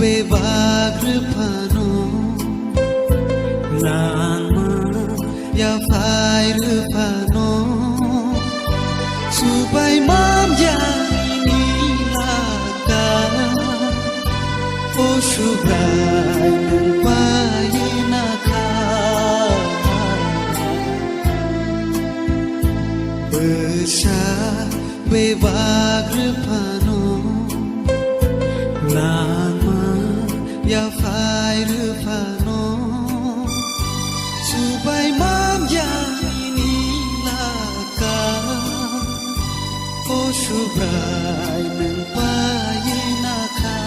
bebagrepano nama ya fairepano subai mam yani laka o subrai bayinaka besar bebagrepano nama ya fairepano subai mam yani laka o subrai bayinaka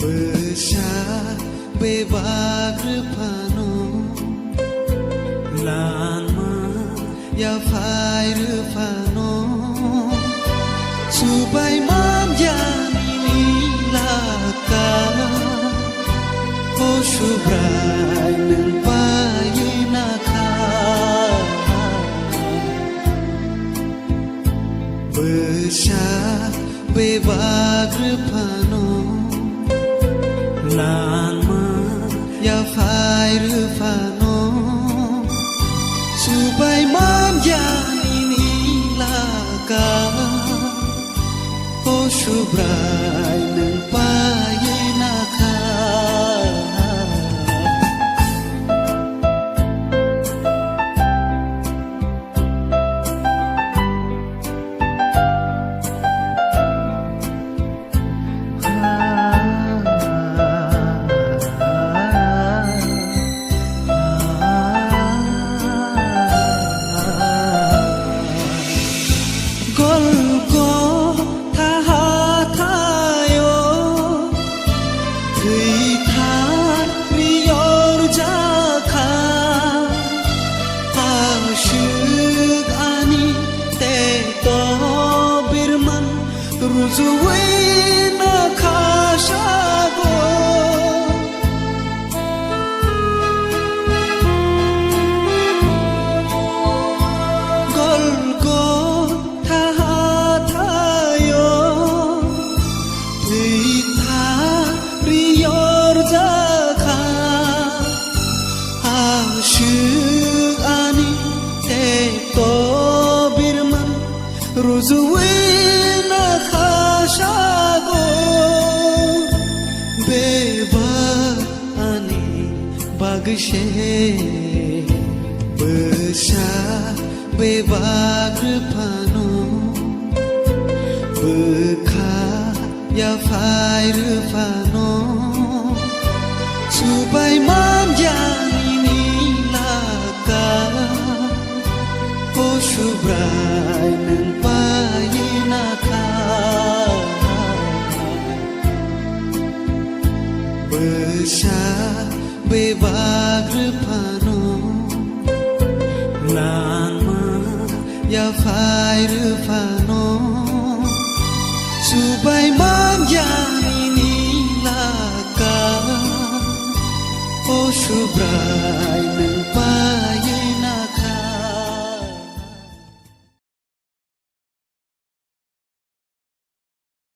besar bebagrepano lama ya fairepano subai mam yani laka o subrai bayinaka besar bebagrepano nama ya fairepano subai mam yani laka o subrai bayinaka Ruzuina kashago Golgotha hatayo Tita riyor jaka Aşık ani tekto birman Ruzuina kashago beba ani bagshe besar bebagrepano bekha ya fairepano subai mam yani laka o subrai bayinaka besar bebagrepano nama ya fairepano subai mam yani laka o subrai